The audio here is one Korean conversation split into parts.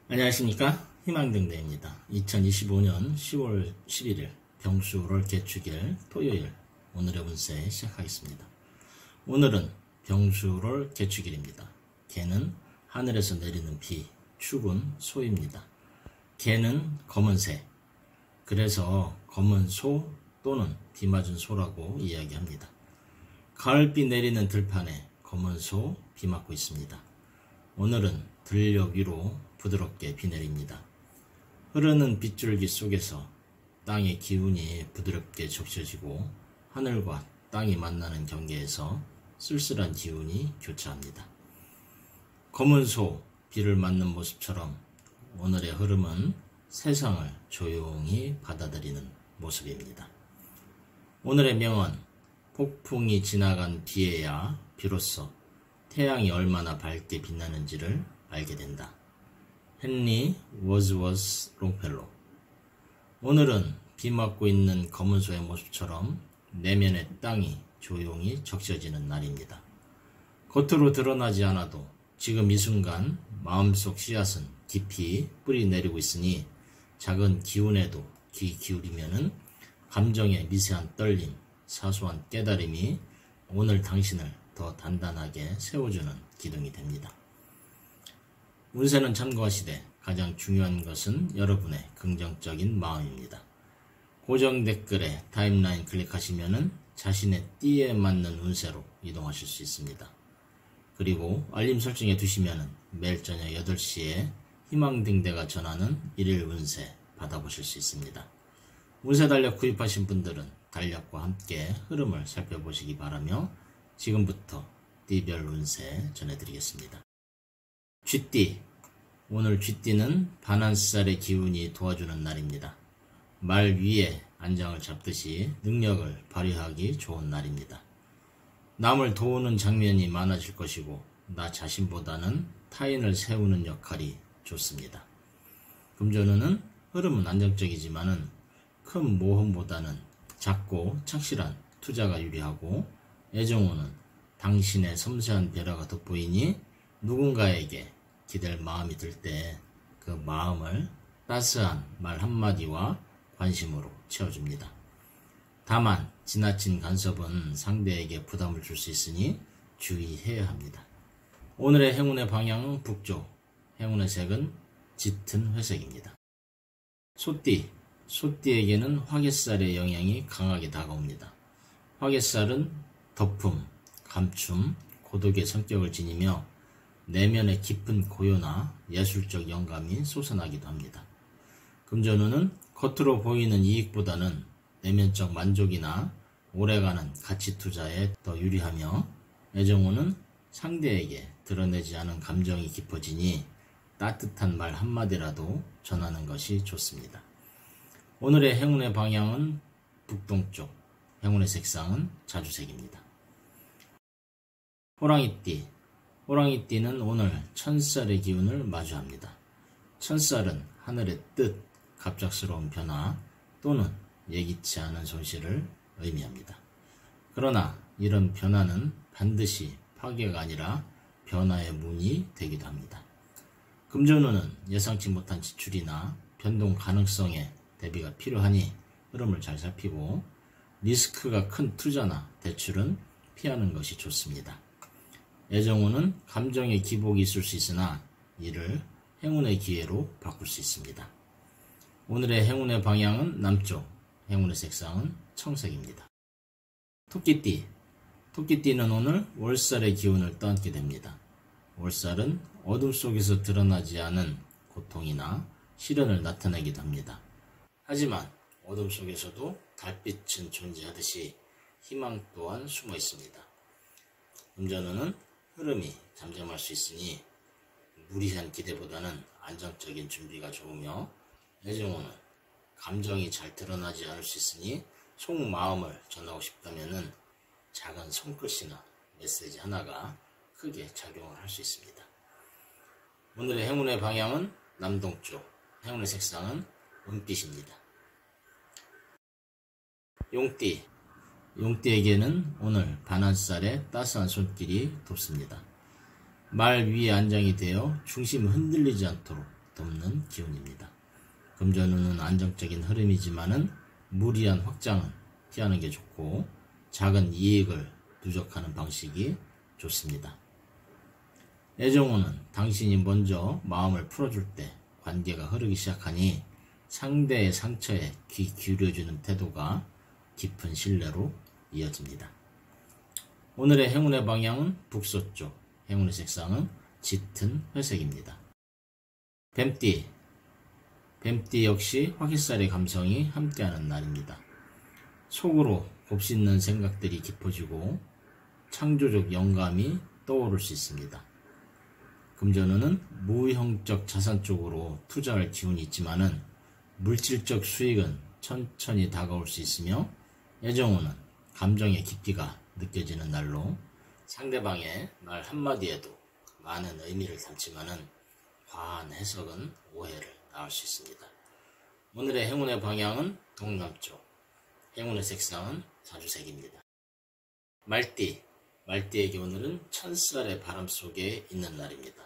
안녕하십니까, 희망등대입니다. 2025년 10월 11일 병수월 개축일 토요일 오늘의 운세 시작하겠습니다. 오늘은 병수월 개축일입니다. 개는 하늘에서 내리는 비, 축은 소입니다. 개는 검은새, 그래서 검은 소 또는 비 맞은 소라고 이야기합니다. 가을비 내리는 들판에 검은 소 비 맞고 있습니다. 오늘은 들녘 위로 부드럽게 비 내립니다. 흐르는 빗줄기 속에서 땅의 기운이 부드럽게 적셔지고 하늘과 땅이 만나는 경계에서 쓸쓸한 기운이 교차합니다. 검은 소, 비를 맞는 모습처럼 오늘의 흐름은 세상을 조용히 받아들이는 모습입니다. 오늘의 명언, 폭풍이 지나간 뒤에야 비로소 태양이 얼마나 밝게 빛나는지를 알게 된다. 헨리 워즈워스 롱펠로. 오늘은 비 맞고 있는 검은 소의 모습처럼 내면의 땅이 조용히 적셔지는 날입니다. 겉으로 드러나지 않아도 지금 이 순간 마음속 씨앗은 깊이 뿌리 내리고 있으니 작은 기운에도 귀 기울이면은 감정의 미세한 떨림, 사소한 깨달음이 오늘 당신을 더 단단하게 세워주는 기둥이 됩니다. 운세는 참고하시되 가장 중요한 것은 여러분의 긍정적인 마음입니다. 고정 댓글에 타임라인 클릭하시면 자신의 띠에 맞는 운세로 이동하실 수 있습니다. 그리고 알림 설정해 두시면 매일 저녁 8시에 희망등대가 전하는 일일 운세 받아보실 수 있습니다. 운세 달력 구입하신 분들은 달력과 함께 흐름을 살펴보시기 바라며 지금부터 띠별 운세 전해드리겠습니다. 쥐띠, 오늘 쥐띠는 반한살의 기운이 도와주는 날입니다. 말 위에 안장을 잡듯이 능력을 발휘하기 좋은 날입니다. 남을 도우는 장면이 많아질 것이고 나 자신보다는 타인을 세우는 역할이 좋습니다. 금전운은 흐름은 안정적이지만은 큰 모험보다는 작고 착실한 투자가 유리하고 애정운은 당신의 섬세한 배려가 돋보이니 누군가에게 기댈 마음이 들 때 그 마음을 따스한 말 한마디와 관심으로 채워줍니다. 다만 지나친 간섭은 상대에게 부담을 줄 수 있으니 주의해야 합니다. 오늘의 행운의 방향은 북쪽, 행운의 색은 짙은 회색입니다. 소띠, 소띠에게는 화개살의 영향이 강하게 다가옵니다. 화개살은 덮음, 감춤, 고독의 성격을 지니며 내면의 깊은 고요나 예술적 영감이 솟아나기도 합니다. 금전운은 겉으로 보이는 이익보다는 내면적 만족이나 오래가는 가치 투자에 더 유리하며 애정운은 상대에게 드러내지 않은 감정이 깊어지니 따뜻한 말 한마디라도 전하는 것이 좋습니다. 오늘의 행운의 방향은 북동쪽, 행운의 색상은 자주색입니다. 호랑이띠, 호랑이띠는 오늘 천살의 기운을 마주합니다. 천살은 하늘의 뜻, 갑작스러운 변화 또는 예기치 않은 손실을 의미합니다. 그러나 이런 변화는 반드시 파괴가 아니라 변화의 문이 되기도 합니다. 금전운은 예상치 못한 지출이나 변동 가능성에 대비가 필요하니 흐름을 잘 살피고 리스크가 큰 투자나 대출은 피하는 것이 좋습니다. 애정운은 감정의 기복이 있을 수 있으나 이를 행운의 기회로 바꿀 수 있습니다. 오늘의 행운의 방향은 남쪽, 행운의 색상은 청색입니다. 토끼띠, 토끼띠는 오늘 월살의 기운을 떠안게 됩니다. 월살은 어둠 속에서 드러나지 않은 고통이나 시련을 나타내기도 합니다. 하지만 어둠 속에서도 달빛은 존재하듯이 희망 또한 숨어 있습니다. 금전운은 흐름이 잠잠할 수 있으니 무리한 기대보다는 안정적인 준비가 좋으며 애정운은 감정이 잘 드러나지 않을 수 있으니 속마음을 전하고 싶다면 작은 손끝이나 메시지 하나가 크게 작용을 할 수 있습니다. 오늘의 행운의 방향은 남동쪽, 행운의 색상은 은빛입니다. 용띠, 용띠에게는 오늘 반한살의 따스한 손길이 돕습니다. 말 위에 안장이 되어 중심이 흔들리지 않도록 돕는 기운입니다. 금전운은 안정적인 흐름이지만은 무리한 확장은 피하는 게 좋고 작은 이익을 누적하는 방식이 좋습니다. 애정운은 당신이 먼저 마음을 풀어줄 때 관계가 흐르기 시작하니 상대의 상처에 귀 기울여주는 태도가 깊은 신뢰로 이어집니다. 오늘의 행운의 방향은 북서쪽, 행운의 색상은 짙은 회색입니다. 뱀띠 역시 화기살의 감성이 함께하는 날입니다. 속으로 곱씹는 생각들이 깊어지고 창조적 영감이 떠오를 수 있습니다. 금전운은 무형적 자산 쪽으로 투자할 기운이 있지만은 물질적 수익은 천천히 다가올 수 있으며 애정운은 감정의 깊이가 느껴지는 날로 상대방의 말 한마디에도 많은 의미를 담지만은 과한 해석은 오해를 낳을 수 있습니다. 오늘의 행운의 방향은 동남쪽, 행운의 색상은 자주색입니다. 말띠에게 오늘은 천살의 바람 속에 있는 날입니다.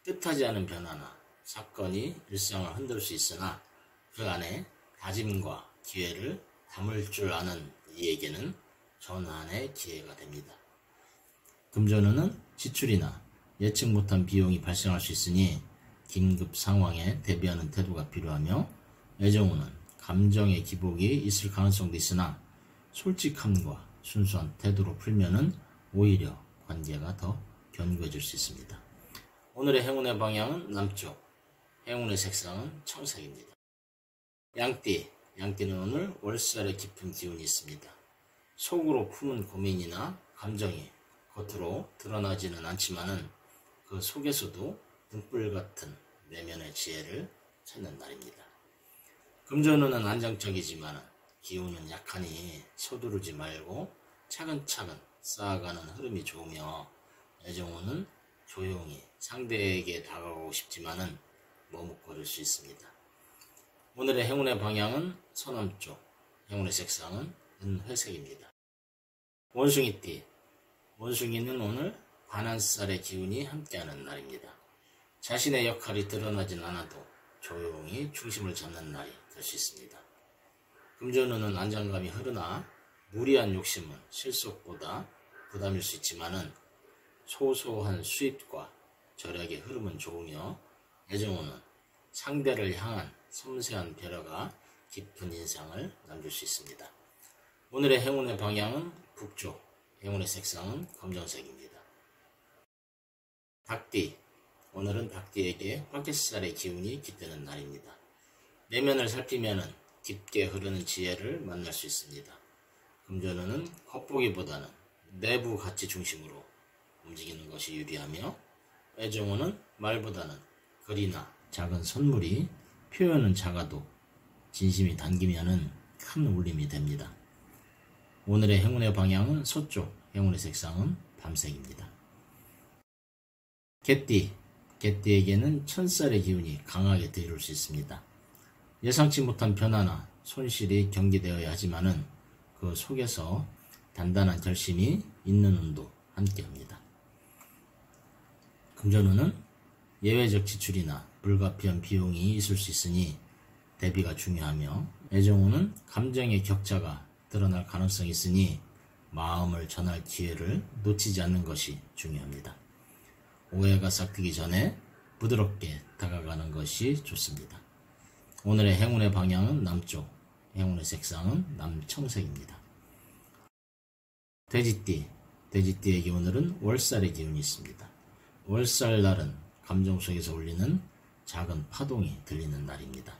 뜻하지 않은 변화나 사건이 일상을 흔들 수 있으나 그 안에 다짐과 기회를 담을 줄 아는 이에게는 전환의 기회가 됩니다. 금전운은 지출이나 예측 못한 비용이 발생할 수 있으니 긴급 상황에 대비하는 태도가 필요하며 애정운은 감정의 기복이 있을 가능성도 있으나 솔직함과 순수한 태도로 풀면은 오히려 관계가 더 견고해질 수 있습니다. 오늘의 행운의 방향은 남쪽, 행운의 색상은 청색입니다. 양띠는 오늘 월살의 깊은 기운이 있습니다. 속으로 품은 고민이나 감정이 겉으로 드러나지는 않지만은 그 속에서도 등불 같은 내면의 지혜를 찾는 날입니다. 금전운은 안정적이지만 기운은 약하니 서두르지 말고 차근차근 쌓아가는 흐름이 좋으며 애정운은 조용히 상대에게 다가가고 싶지만은 머뭇거릴 수 있습니다. 오늘의 행운의 방향은 서남쪽, 행운의 색상은 은회색입니다. 원숭이는 오늘 반한살의 기운이 함께하는 날입니다. 자신의 역할이 드러나진 않아도 조용히 중심을 잡는 날이 될 수 있습니다. 금전운은 안정감이 흐르나 무리한 욕심은 실속보다 부담일 수 있지만은 소소한 수입과 절약의 흐름은 좋으며 애정운은 상대를 향한 섬세한 배려가 깊은 인상을 남길 수 있습니다. 오늘의 행운의 방향은 북쪽, 행운의 색상은 검정색입니다. 오늘은 닭띠에게 화개살의 기운이 깃드는 날입니다. 내면을 살피면은 깊게 흐르는 지혜를 만날 수 있습니다. 금전운은 겉보기보다는 내부 가치 중심으로 움직이는 것이 유리하며 애정운은 말보다는 글이나 작은 선물이 표현은 작아도 진심이 담기면은 큰 울림이 됩니다. 오늘의 행운의 방향은 서쪽, 행운의 색상은 밤색입니다. 개띠에게는 천살의 기운이 강하게 들어올 수 있습니다. 예상치 못한 변화나 손실이 경계되어야 하지만은 그 속에서 단단한 결심이 있는 운도 함께합니다. 금전운은 예외적 지출이나 불가피한 비용이 있을 수 있으니 대비가 중요하며 애정운은 감정의 격차가 드러날 가능성이 있으니 마음을 전할 기회를 놓치지 않는 것이 중요합니다. 오해가 싹트기 전에 부드럽게 다가가는 것이 좋습니다. 오늘의 행운의 방향은 남쪽, 행운의 색상은 남청색입니다. 돼지띠에게 오늘은 월살의 기운이 있습니다. 월살날은 감정 속에서 울리는 작은 파동이 들리는 날입니다.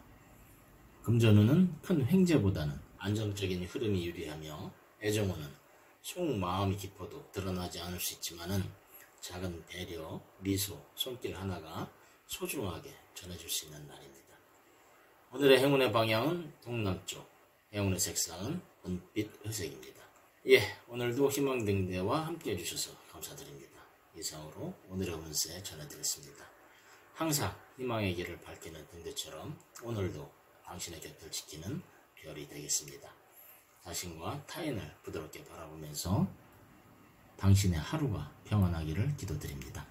금전운은 큰 횡재보다는 안정적인 흐름이 유리하며 애정운은 속마음이 깊어도 드러나지 않을 수 있지만은 작은 배려, 미소, 손길 하나가 소중하게 전해줄 수 있는 날입니다. 오늘의 행운의 방향은 동남쪽, 행운의 색상은 은빛 회색입니다. 오늘도 희망등대와 함께 해주셔서 감사드립니다. 이상으로 오늘의 운세 전해드렸습니다. 항상 희망의 길을 밝히는 등대처럼 오늘도 당신의 곁을 지키는 별이 되겠습니다. 자신과 타인을 부드럽게 바라보면서 당신의 하루가 평안하기를 기도드립니다.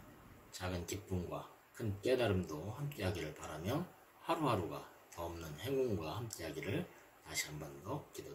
작은 기쁨과 큰 깨달음도 함께하기를 바라며 하루하루가 더 없는 행운과 함께하기를 다시 한 번 더 기도합니다.